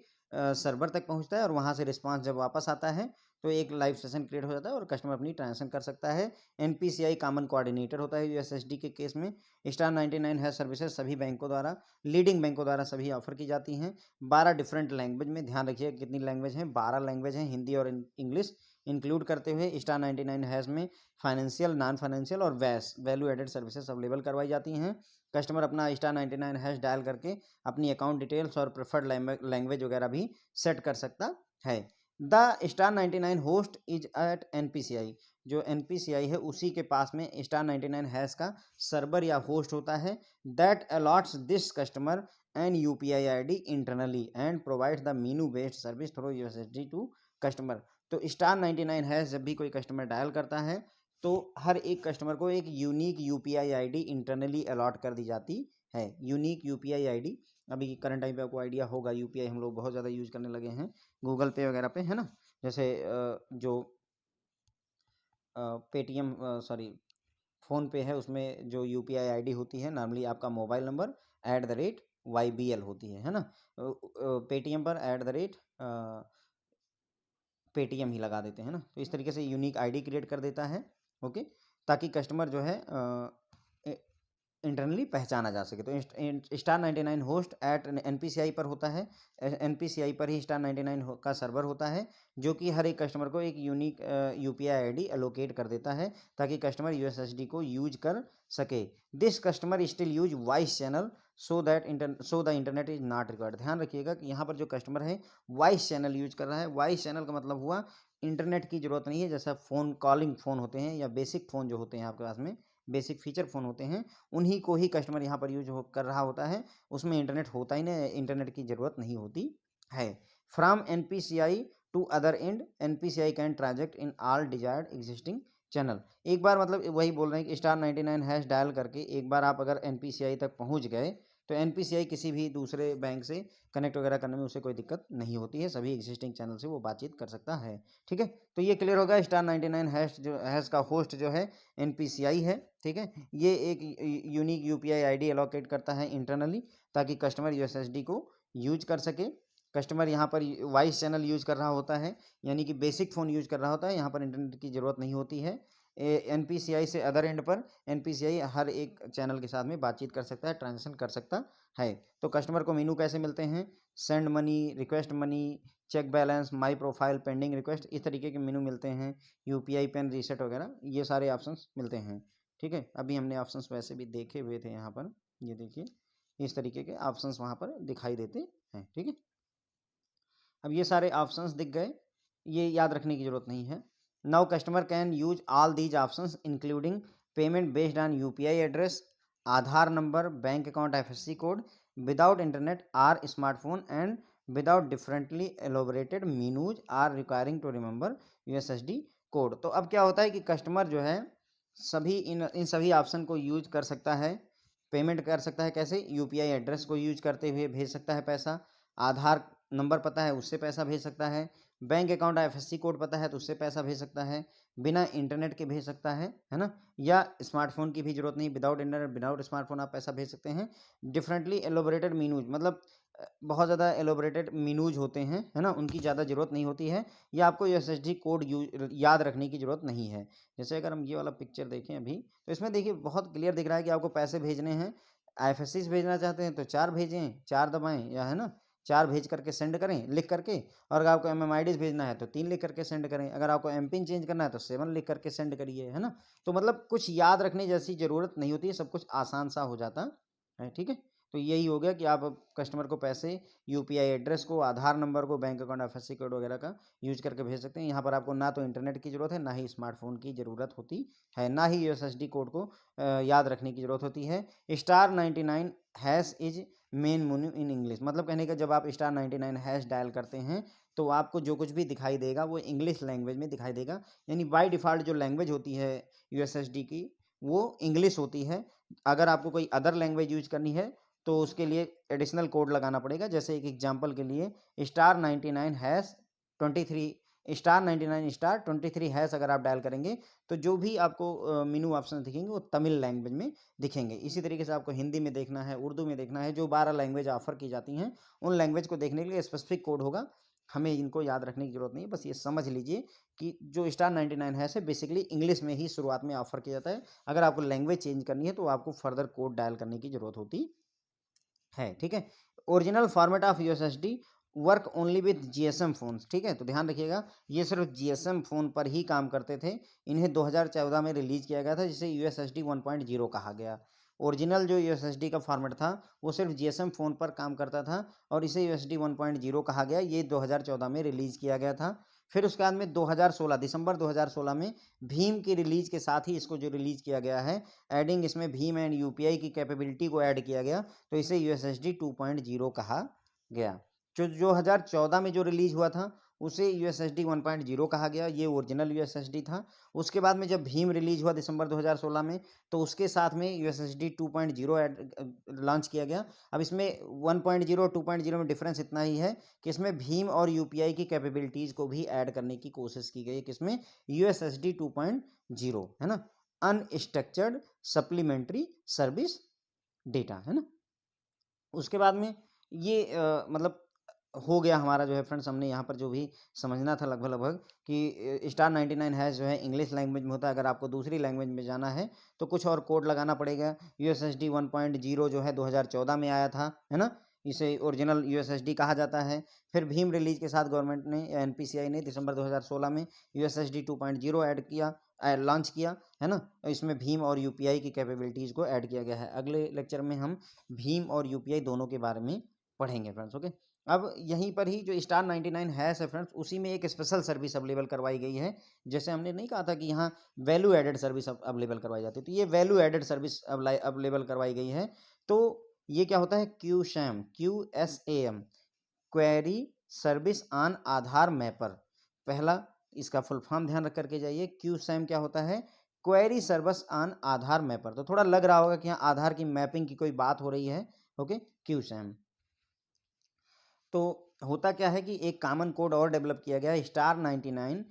सर्वर तक पहुँचता है और वहाँ से रिस्पांस जब वापस आता है तो एक लाइव सेशन क्रिएट हो जाता है और कस्टमर अपनी ट्रांजेक्शन कर सकता है। NPCI कॉमन कोऑर्डिनेटर होता है USSD के केस में। स्टार 99 है सर्विसेज सभी बैंकों द्वारा, लीडिंग बैंकों द्वारा सभी ऑफर की जाती हैं। 12 डिफरेंट लैंग्वेज में, ध्यान रखिए कितनी लैंग्वेज हैं, 12 लैंग्वेज हैं, हिंदी और इंग्लिश इंक्लूड करते हुए स्टार 99 हैश में फाइनेंशियल, नॉन फाइनेंशियल और वैल्यू एडेड सर्विसेज अवेलेबल करवाई जाती हैं। कस्टमर अपना स्टार 99 हैश डायल करके अपनी अकाउंट डिटेल्स और प्रेफर्ड लैंग्वेज वगैरह भी सेट कर सकता है। The star 99 host is at NPCI, जो NPCI है उसी के पास में स्टार 99 हैश का सर्वर या होस्ट होता है। That allots this customer and UPI ID internally and provides the menu based service through USSD to customer. तो स्टार 99 हैश जब भी कोई कस्टमर डायल करता है तो हर एक कस्टमर को एक unique UPI ID internally allot कर दी जाती है। यूनिक UPI ID, अभी करंट टाइम पे आपको आइडिया होगा, UPI हम लोग बहुत ज़्यादा यूज़ करने लगे हैं गूगल पे वगैरह पे, है ना। जैसे जो पेटीएम, सॉरी फ़ोन पे है, उसमें जो UPI ID होती है नॉर्मली आपका मोबाइल नंबर @YBL होती है ना। पेटीएम पर पेटीएम ही लगा देते हैं ना। तो इस तरीके से यूनिक ID क्रिएट कर देता है, ओके, ताकि कस्टमर जो है इंटरनली पहचाना जा सके। तो स्टार 99 होस्ट एट NPCI पर होता है, NPCI पर ही स्टार 99 का सर्वर होता है, जो कि हर एक कस्टमर को एक यूनिक UPI ID एलोकेट कर देता है ताकि कस्टमर USSD को यूज कर सके। This customer still use voice channel so the internet is not required. ध्यान रखिएगा कि यहाँ पर जो कस्टमर है वॉइस चैनल यूज कर रहा है। वॉइस चैनल का मतलब हुआ इंटरनेट की जरूरत नहीं है। जैसा फ़ोन कॉलिंग फ़ोन होते हैं या बेसिक फ़ोन जो होते हैं आपके पास में, बेसिक फीचर फ़ोन होते हैं, उन्हीं को ही कस्टमर यहाँ पर यूज कर रहा होता है, उसमें इंटरनेट होता ही नहीं, इंटरनेट की ज़रूरत नहीं होती है। From NPCI to other end NPCI can transact in all desired existing channel. एक बार मतलब वही बोल रहे हैं कि स्टार 99 हैश डायल करके एक बार आप अगर NPCI तक पहुँच गए तो NPCI किसी भी दूसरे बैंक से कनेक्ट वगैरह करने में उसे कोई दिक्कत नहीं होती है, सभी एग्जिस्टिंग चैनल से वो बातचीत कर सकता है। ठीक है, तो ये क्लियर होगा। स्टार 99 हैश का होस्ट जो है NPCI है। ठीक है, ये एक यूनिक UPI ID एलोकेट करता है इंटरनली ताकि कस्टमर USSD को यूज कर सके। कस्टमर यहाँ पर वॉइस चैनल यूज कर रहा होता है, यानी कि बेसिक फ़ोन यूज कर रहा होता है, यहाँ पर इंटरनेट की ज़रूरत नहीं होती है। NPCI से अदर एंड पर NPCI हर एक चैनल के साथ में बातचीत कर सकता है, ट्रांजेक्शन कर सकता है। तो कस्टमर को मीनू कैसे मिलते हैं, send money, request money, check balance, my profile, pending request, इस तरीके के मेनू मिलते हैं। UPI पेन रीसेट वगैरह ये सारे ऑप्शंस मिलते हैं। ठीक है, अभी हमने ऑप्शंस वैसे भी देखे हुए थे यहाँ पर, ये देखिए इस तरीके के ऑप्शंस वहाँ पर दिखाई देते हैं। ठीक है, अब ये सारे ऑप्शंस दिख गए, ये याद रखने की ज़रूरत नहीं है। Now customer can use all these options including payment based on UPI address, Aadhaar number, bank account FSC code, without internet or smartphone and without differently elaborated menus or requiring to remember USSD code. तो अब क्या होता है कि customer जो है सभी इन सभी ऑप्शन को यूज कर सकता है। पेमेंट कर सकता है कैसे, UPI एड्रेस को यूज करते हुए भेज सकता है पैसा, आधार नंबर पता है उससे पैसा भेज सकता है, बैंक अकाउंट आईएफएससी कोड पता है तो उससे पैसा भेज सकता है, बिना इंटरनेट के भेज सकता है ना, या स्मार्टफोन की भी जरूरत नहीं, विदाउट इंटरनेट विदाउट स्मार्टफोन आप पैसा भेज सकते हैं। डिफरेंटली एलोबरेटेड मीनूज, मतलब बहुत ज़्यादा एलोबरेटेड मीनूज होते हैं, है ना, उनकी ज़्यादा ज़रूरत नहीं होती है, या आपको यूएसएसडी कोड याद रखने की ज़रूरत नहीं है। जैसे अगर हम ये वाला पिक्चर देखें अभी, तो इसमें देखिए बहुत क्लियर दिख रहा है कि आपको पैसे भेजने हैं, आईएफएससी से भेजना चाहते हैं तो 4 भेजें, 4 दबाएं, या है ना 4 भेज करके सेंड करें लिख करके, और अगर आपको एमएमआईडीज भेजना है तो 3 लिख करके सेंड करें, अगर आपको एमपिन चेंज करना है तो 7 लिख करके सेंड करिए, है ना। तो मतलब कुछ याद रखने जैसी ज़रूरत नहीं होती है, सब कुछ आसान सा हो जाता है, ठीक है। तो यही हो गया कि आप कस्टमर को पैसे यूपीआई एड्रेस को, आधार नंबर को, बैंक अकाउंट आईएफएससी कोड वगैरह का यूज करके भेज सकते हैं। यहाँ पर आपको ना तो इंटरनेट की ज़रूरत है, ना ही स्मार्टफोन की ज़रूरत होती है, ना ही यूएसएसडी कोड को याद रखने की ज़रूरत होती है। *99 hash is main menu in English, मतलब कहने का जब आप *99 हैश डायल करते हैं तो आपको जो कुछ भी दिखाई देगा वो इंग्लिश लैंग्वेज में दिखाई देगा, यानी बाय डिफ़ॉल्ट जो लैंग्वेज होती है यूएसएसडी की वो इंग्लिश होती है। अगर आपको कोई अदर लैंग्वेज यूज करनी है तो उसके लिए एडिशनल कोड लगाना पड़ेगा। जैसे एक एग्जांपल के लिए *99 हैश 23 *99 *23 हैश अगर आप डायल करेंगे तो जो भी आपको मेनू ऑप्शन दिखेंगे वो तमिल लैंग्वेज में दिखेंगे। इसी तरीके से आपको हिंदी में देखना है, उर्दू में देखना है, जो 12 लैंग्वेज ऑफर की जाती हैं उन लैंग्वेज को देखने के लिए स्पेसिफिक कोड होगा। हमें इनको याद रखने की जरूरत नहीं है, बस ये समझ लीजिए कि जो *99 हैश है बेसिकली इंग्लिश में ही शुरुआत में ऑफर किया जाता है। अगर आपको लैंग्वेज चेंज करनी है तो आपको फर्दर कोड डायल करने की जरूरत होती है, ठीक है। Original format of USSD work only with GSM phones, ठीक है। तो ध्यान रखिएगा ये सिर्फ जीएसएम फोन पर ही काम करते थे। इन्हें 2014 में रिलीज किया गया था, जिसे यूएसएसडी 1.0 कहा गया। ओरिजिनल जो यूएसएसडी का फॉर्मेट था वो सिर्फ जीएसएम फोन पर काम करता था और इसे यूएसएसडी 1.0 कहा गया। ये 2014 में रिलीज किया गया था। फिर उसके बाद में 2016 दिसंबर 2016 में भीम की रिलीज के साथ ही इसको जो रिलीज किया गया है, एडिंग इसमें भीम एंड यूपीआई की कैपेबिलिटी को ऐड किया गया, तो इसे यूएसएसडी 2.0 कहा गया। जो 2014 में जो रिलीज हुआ था उसे यूएसएसडी 1.0 कहा गया, ये ओरिजिनल यूएसएसडी था। उसके बाद में जब भीम रिलीज हुआ दिसंबर 2016 में तो उसके साथ में यूएसएसडी 2.0 लॉन्च किया गया। अब इसमें 1.0 और 2.0 में डिफरेंस इतना ही है कि इसमें भीम और यूपीआई की कैपेबिलिटीज को भी ऐड करने की कोशिश की गई, किसमें, यूएसएसडी 2.0, है ना, अनस्ट्रक्चर्ड सप्लीमेंट्री सर्विस डेटा, है ना। उसके बाद में ये मतलब हो गया हमारा जो है फ्रेंड्स, हमने यहाँ पर जो भी समझना था लगभग लगभग कि *99 हैश जो है इंग्लिश लैंग्वेज में होता है। अगर आपको दूसरी लैंग्वेज में जाना है तो कुछ और कोड लगाना पड़ेगा। यूएसएसडी 1.0 जो है 2014 में आया था, है ना, इसे ओरिजिनल यूएसएसडी कहा जाता है। फिर भीम रिलीज के साथ गवर्नमेंट ने या एनपीसीआई ने दिसंबर 2016 में यूएसएसडी 2.0 ऐड किया, लॉन्च किया, है ना। इसमें भीम और यूपीआई की कैपेबिलिटीज़ को ऐड किया गया है। अगले लेक्चर में हम भीम और यूपीआई दोनों के बारे में पढ़ेंगे फ्रेंड्स, ओके। अब यहीं पर ही जो *99 हैश है फ्रेंड्स, उसी में एक स्पेशल सर्विस अवेलेबल करवाई गई है। जैसे हमने नहीं कहा था कि यहाँ वैल्यू एडेड सर्विस अवेलेबल करवाई जाती है, तो ये वैल्यू एडेड सर्विस अवेलेबल करवाई गई है। तो ये क्या होता है, QSAM, QSAM, query service on Aadhaar mapper. पहला इसका फुल फॉर्म ध्यान रख करके जाइए, QSAM क्या होता है, query service on Aadhaar mapper. तो थोड़ा लग रहा होगा कि यहाँ आधार की मैपिंग की कोई बात हो रही है, ओके, QSAM। तो होता क्या है कि एक कॉमन कोड और डेवलप किया गया है, *99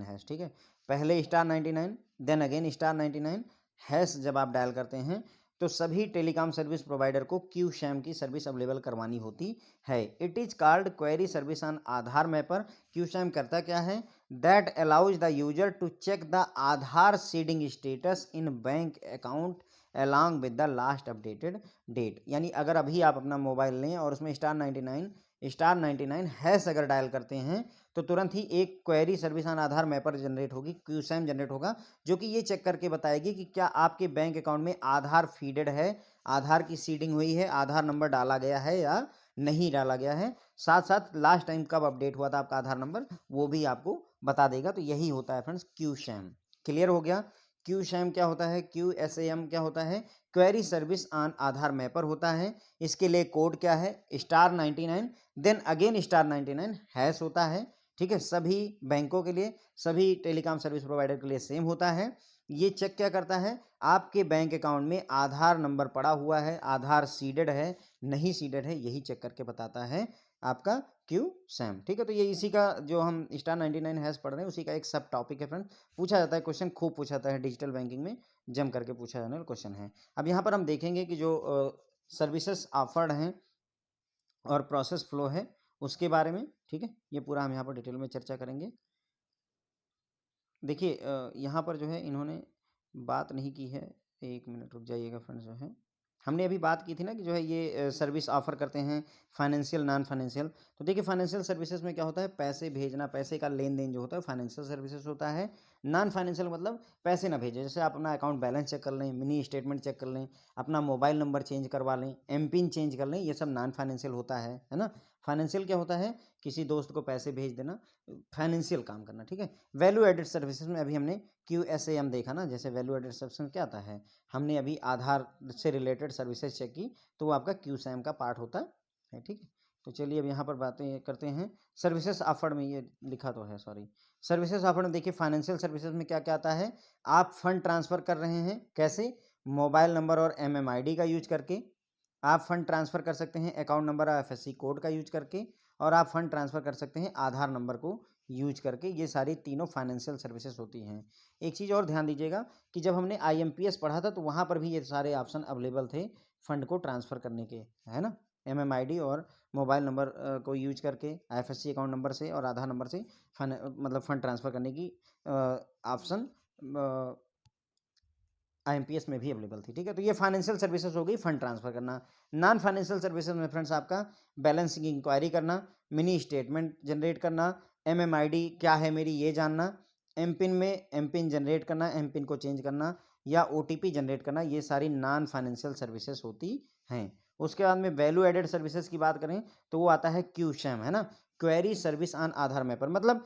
हैश, ठीक है। पहले *99 देन अगेन *99 हैश जब आप डायल करते हैं तो सभी टेलीकॉम सर्विस प्रोवाइडर को QSAM की सर्विस अवेलेबल करवानी होती है। It is called query service on Aadhaar mapper. QSAM करता क्या है, that allows the user to check the Aadhaar seeding status in bank account along with the last updated date. यानी अगर अभी आप अपना मोबाइल लें और उसमें *99 हैश अगर डायल करते हैं तो तुरंत ही एक query service on Aadhaar mapper generate होगी, QSAM जनरेट होगा, जो कि ये चेक करके बताएगी कि क्या आपके बैंक अकाउंट में आधार फीडेड है, आधार की सीडिंग हुई है, आधार नंबर डाला गया है या नहीं डाला गया है। साथ साथ लास्ट टाइम कब अपडेट हुआ था आपका आधार नंबर वो भी आपको बता देगा। तो यही होता है फ्रेंड्स QSAM। क्लियर हो गया। QSAM क्या होता है, QSAM क्या होता है, query service on Aadhaar mapper होता है। इसके लिए कोड क्या है, *99 देन अगेन *99 हैश होता है, ठीक है। सभी बैंकों के लिए, सभी टेलीकॉम सर्विस प्रोवाइडर के लिए सेम होता है। ये चेक क्या करता है, आपके बैंक अकाउंट में आधार नंबर पड़ा हुआ है, आधार सीडेड है, नहीं सीडेड है, यही चेक करके बताता है आपका क्यू सैम। ठीक है, तो ये इसी का जो हम स्टार 99 हैश पढ़ रहे हैं उसी का एक सब टॉपिक है फ्रेंड। पूछा जाता है क्वेश्चन, खूब पूछा जाता है डिजिटल बैंकिंग में, जम करके पूछा जाने वाला क्वेश्चन है। अब यहाँ पर हम देखेंगे कि जो सर्विसेज ऑफर्ड हैं और प्रोसेस फ्लो है उसके बारे में। ठीक है, ये पूरा हम यहाँ पर डिटेल में चर्चा करेंगे। देखिए यहाँ पर जो है इन्होंने बात नहीं की है, एक मिनट रुक जाइएगा फ्रेंड्स। जो है हमने अभी बात की थी ना कि जो है ये सर्विस ऑफर करते हैं फाइनेंशियल नॉन फाइनेंशियल। तो देखिए फाइनेंशियल सर्विसेज में क्या होता है, पैसे भेजना, पैसे का लेन देन जो होता है फाइनेंशियल सर्विसेज होता है। नॉन फाइनेंशियल मतलब पैसे ना भेजें, जैसे आप अपना अकाउंट बैलेंस चेक कर लें, मिनी स्टेटमेंट चेक कर लें, अपना मोबाइल नंबर चेंज करवा लें, एम पिन चेंज कर लें, ये सब नॉन फाइनेंशियल होता है ना। फाइनेंशियल क्या होता है, किसी दोस्त को पैसे भेज देना, फाइनेंशियल काम करना। ठीक है, वैल्यू एडेड सर्विसेज में अभी हमने QSAM देखा ना, जैसे वैल्यू एडेड सर्विसेज क्या आता है, हमने अभी आधार से रिलेटेड सर्विसेज चेक की, तो वो आपका QSAM का पार्ट होता है। ठीक है, तो चलिए अब यहाँ पर बातें करते हैं। सर्विसेज ऑफर्ड में ये लिखा तो है, सॉरी, सर्विसेज ऑफर्ड में देखिए फाइनेंशियल सर्विसेज में क्या क्या आता है। आप फंड ट्रांसफर कर रहे हैं, कैसे, मोबाइल नंबर और MMID का यूज करके आप फंड ट्रांसफर कर सकते हैं, अकाउंट नंबर और FSC कोड का यूज करके, और आप फंड ट्रांसफर कर सकते हैं आधार नंबर को यूज करके। ये सारी तीनों फाइनेंशियल सर्विसेज होती हैं। एक चीज़ और ध्यान दीजिएगा कि जब हमने IMPS पढ़ा था तो वहाँ पर भी ये सारे ऑप्शन अवेलेबल थे फंड को ट्रांसफ़र करने के, है ना। MMID और मोबाइल नंबर को यूज करके, FSC अकाउंट नंबर से और आधार नंबर से मतलब फंड ट्रांसफ़र करने की ऑप्शन IMPS में भी अवेलेबल थी। ठीक है, तो ये फाइनेंशियल सर्विसेज हो गई फंड ट्रांसफर करना। नॉन फाइनेंशियल सर्विसेज में फ्रेंड्स आपका बैलेंसिंग इंक्वायरी करना, मिनी स्टेटमेंट जनरेट करना, MMID क्या है मेरी ये जानना, एम पिन में एम पिन जनरेट करना, एम पिन को चेंज करना या OTP जनरेट करना, ये सारी नॉन फाइनेंशियल सर्विसेज होती हैं। उसके बाद में वैल्यू एडेड सर्विसेज की बात करें तो वो आता है QSAM, है ना, query service on Aadhaar mapper. मतलब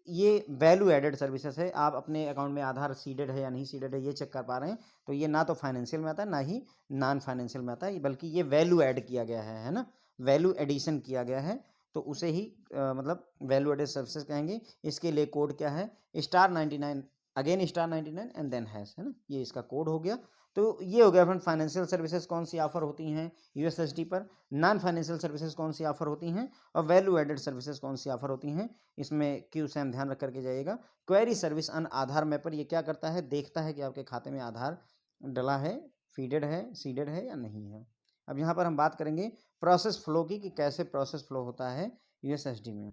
ये वैल्यू एडेड सर्विसेज है, आप अपने अकाउंट में आधार सीडेड है या नहीं सीडेड है ये चेक कर पा रहे हैं, तो ये ना तो फाइनेंशियल में आता है ना ही नॉन फाइनेंशियल में आता है, बल्कि ये वैल्यू ऐड किया गया है ना, वैल्यू एडिशन किया गया है, तो उसे ही मतलब वैल्यू एडेड सर्विसेज कहेंगे। इसके लिए कोड क्या है, star 99, again star 99 and then hash, है ना, ये इसका कोड हो गया। तो ये हो गया फ्रेंड फाइनेंशियल सर्विसेज कौन सी ऑफर होती हैं USSD पर, नॉन फाइनेंशियल सर्विसेज कौन सी ऑफर होती हैं, और वैल्यू एडेड सर्विसेज कौन सी ऑफर होती हैं। इसमें QSAM ध्यान रख करके जाइएगा। Query service on Aadhaar mapper, ये क्या करता है, देखता है कि आपके खाते में आधार डला है, फीडेड है, सीडेड है या नहीं है। अब यहाँ पर हम बात करेंगे प्रोसेस फ्लो की, कि कैसे प्रोसेस फ्लो होता है USSD में।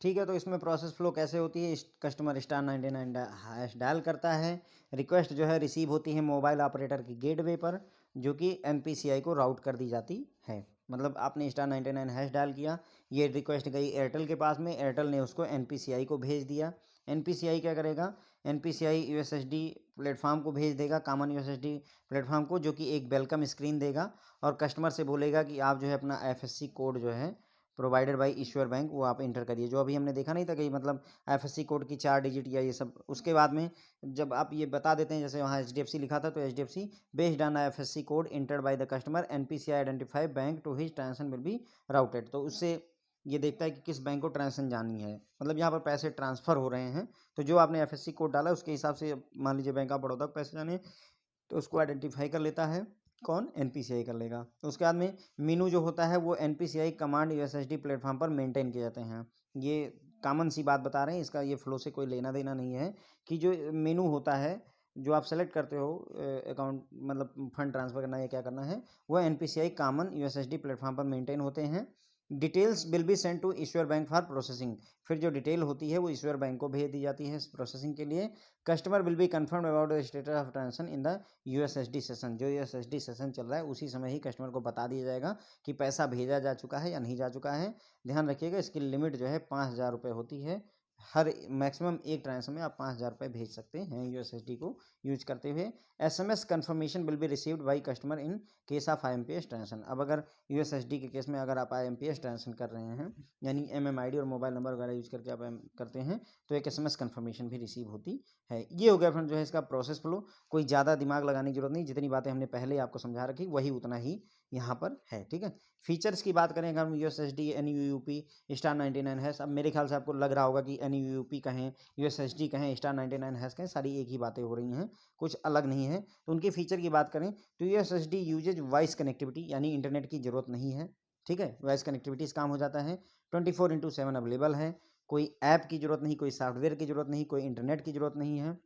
ठीक है, तो इसमें प्रोसेस फ्लो कैसे होती है, कस्टमर स्टार 99 हैश डायल करता है, रिक्वेस्ट जो है रिसीव होती है मोबाइल ऑपरेटर की गेटवे पर, जो कि NPCI को राउट कर दी जाती है। मतलब आपने स्टार 99 हैश डायल किया, ये रिक्वेस्ट गई एयरटेल के पास में, एयरटेल ने उसको NPCI को भेज दिया। NPCI क्या करेगा, NPCI USSD प्लेटफॉर्म को भेज देगा, कॉमन USSD प्लेटफॉर्म को, जो कि एक वेलकम स्क्रीन देगा और कस्टमर से बोलेगा कि आप जो है अपना FSC कोड जो है प्रोवाइडेड बाय ईश्वर बैंक वो आप इंटर करिए, जो अभी हमने देखा नहीं था कि मतलब FSC कोड की 4 डिजिट या ये सब। उसके बाद में जब आप ये बता देते हैं, जैसे वहाँ HDFC लिखा था, तो HDFC based on FSC code entered by the customer NPCI identify bank to his transaction will be routed, तो उससे ये देखता है कि किस बैंक को ट्रांजेक्शन जानी है, मतलब यहाँ पर पैसे ट्रांसफ़र हो रहे हैं, तो जो आपने FSC कोड डाला उसके हिसाब से, मान लीजिए बैंक ऑफ बड़ौदा को पैसे जाने, तो उसको आइडेंटिफाई कर लेता है, कौन, NPCI कर लेगा। उसके बाद में मीनू जो होता है वो NPCI कमांड USSD प्लेटफॉर्म पर मेंटेन किए जाते हैं। ये कॉमन सी बात बता रहे हैं, इसका ये फ्लो से कोई लेना देना नहीं है, कि जो मेनू होता है जो आप सेलेक्ट करते हो अकाउंट, मतलब फंड ट्रांसफ़र करना है या क्या करना है, वो NPCI कॉमन USSD प्लेटफॉर्म पर मेंटेन होते हैं। Details will be send to issuer bank for processing, फिर जो डिटेल होती है वो ईश्वर बैंक को भेज दी जाती है प्रोसेसिंग के लिए। Customer will be confirm about the status of transaction in the USSD session, जो USSD सेशन चल रहा है उसी समय ही कस्टमर को बता दिया जाएगा कि पैसा भेजा जा चुका है या नहीं जा चुका है। ध्यान रखिएगा इसकी लिमिट जो है 5,000 रुपये होती है, हर मैक्सिमम एक ट्रांजेक्शन में आप 5,000 रुपये भेज सकते हैं USSD को यूज करते हुए। SMS confirmation will be received by customer in case of IMPS transaction. अब अगर USSD के केस में अगर आप IMPS ट्रांजेक्शन कर रहे हैं, यानी MMID और मोबाइल नंबर वगैरह यूज करके आप करते हैं, तो एक SMS कन्फर्मेशन भी रिसीव होती है। ये हो गया फ्रेंड जो है इसका प्रोसेस फ्लो। कोई ज़्यादा दिमाग लगाने की जरूरत नहीं, जितनी बातें हमने पहले आपको समझा रखी वही उतना ही यहाँ पर है। ठीक है, फीचर्स की बात करें अगर हम USSD NUUP स्टार 99 हैश, अब मेरे ख्याल से आपको लग रहा होगा कि NUUP कहें, USSD कहें, स्टार 99 हैश कहें, सारी एक ही बातें हो रही हैं, कुछ अलग नहीं है। तो उनके फीचर की बात करें तो USSD यूजेज वॉइस कनेक्टिविटी, यानी इंटरनेट की ज़रूरत नहीं है। ठीक है, वॉइस कनेक्टिविटी से काम हो जाता है, 24/7 अवेलेबल है, कोई ऐप की ज़रूरत नहीं, कोई सॉफ्टवेयर की ज़रूरत नहीं, कोई इंटरनेट की ज़रूरत नहीं है,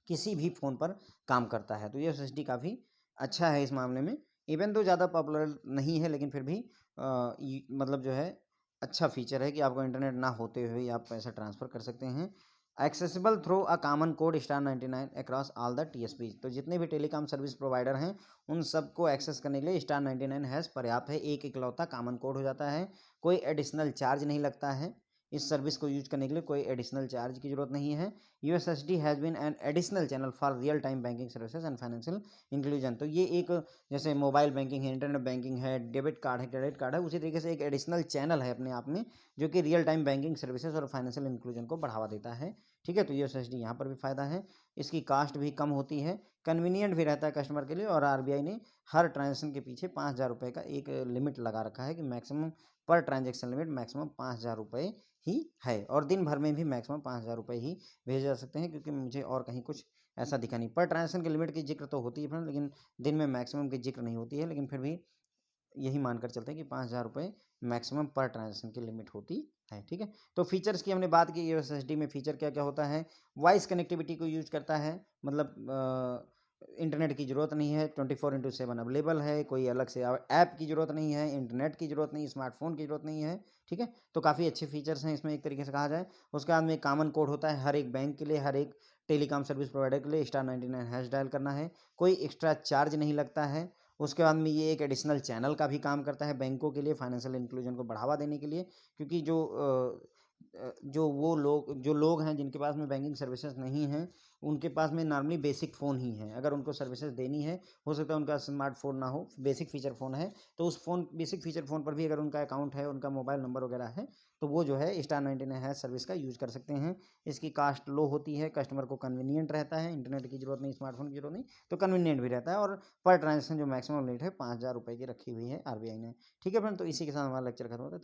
किसी भी फ़ोन पर काम करता है। तो यूएसएसडी काफ़ी अच्छा है इस मामले में, इवन दो ज़्यादा पॉपुलर नहीं है, लेकिन फिर भी मतलब जो है अच्छा फीचर है कि आपको इंटरनेट ना होते हुए ही आप पैसा ट्रांसफ़र कर सकते हैं। Accessible through a common code *99 across all the TSP. तो जितने भी टेलीकॉम सर्विस प्रोवाइडर हैं उन सबको एक्सेस करने के लिए *99 हैज़ पर्याप्त है, एक इकलौता कॉमन कोड हो जाता है, कोई एडिशनल चार्ज नहीं लगता है। इस सर्विस को यूज करने के लिए कोई एडिशनल चार्ज की जरूरत नहीं है। USSD has been an additional channel for real time banking services and financial inclusion. तो ये एक, जैसे मोबाइल बैंकिंग है, इंटरनेट बैंकिंग है, डेबिट कार्ड है, क्रेडिट कार्ड है, उसी तरीके से एक एडिशनल चैनल है अपने आप में, जो कि रियल टाइम बैंकिंग सर्विसेज और फाइनेंशियल इंक्लूजन को बढ़ावा देता है। ठीक है, तो यूएसएसडी यहाँ पर भी फायदा है, इसकी कास्ट भी कम होती है, कन्वीनियंट भी रहता है कस्टमर के लिए, और आरबीआई ने हर ट्रांजेक्शन के पीछे 5,000 रुपये का एक लिमिट लगा रखा है कि maximum per transaction limit maximum 5,000 रुपये ही है, और दिन भर में भी मैक्सिमम 5,000 रुपये ही भेजे जा सकते हैं, क्योंकि मुझे और कहीं कुछ ऐसा दिखा नहीं। पर ट्रांजेक्शन की लिमिट की जिक्र तो होती है फ्रेंड, लेकिन दिन में मैक्सिमम की जिक्र नहीं होती है, लेकिन फिर भी यही मानकर चलते हैं कि 5,000 रुपये मैक्सिमम पर ट्रांजेक्शन की लिमिट होती है। ठीक है, तो फीचर्स की हमने बात की, यूएसएसडी में फीचर क्या क्या होता है, वॉइस कनेक्टिविटी को यूज करता है, मतलब इंटरनेट की ज़रूरत नहीं है, 24/7 अवेलेबल है, कोई अलग से ऐप की ज़रूरत नहीं है, इंटरनेट की ज़रूरत नहीं, स्मार्टफोन की ज़रूरत नहीं है। ठीक है, तो काफ़ी अच्छे फीचर्स हैं इसमें एक तरीके से कहा जाए। उसके बाद में कॉमन कोड होता है हर एक बैंक के लिए, हर एक टेलीकॉम सर्विस प्रोवाइडर के लिए, *99 हैश डायल करना है, कोई एक्स्ट्रा चार्ज नहीं लगता है। उसके बाद में ये एक एडिशनल चैनल का भी काम करता है बैंकों के लिए, फाइनेंशियल इंक्लूजन को बढ़ावा देने के लिए, क्योंकि जो लोग हैं जिनके पास में बैंकिंग सर्विसेज नहीं हैं, उनके पास में नॉर्मली बेसिक फ़ोन ही है। अगर उनको सर्विसेज देनी है, हो सकता है उनका स्मार्टफोन ना हो, बेसिक फीचर फ़ोन है, तो उस बेसिक फीचर फ़ोन पर भी अगर उनका अकाउंट है, उनका मोबाइल नंबर वगैरह है, तो वो जो है *99 हैश सर्विस का यूज़ कर सकते हैं। इसकी कास्ट लो होती है, कस्टमर को कन्वीनियंट रहता है, इंटरनेट की ज़रूरत नहीं, स्मार्टफोन की ज़रूरत नहीं, तो कन्वीनियंट भी रहता है, और पर ट्रांजेक्शन जो मैक्सिमम लिमिट है 5,000 रुपये की रखी हुई है आरबीआई ने। ठीक है फ्रेंड, तो इसी के साथ हमारा लेक्चर खत्म होता है।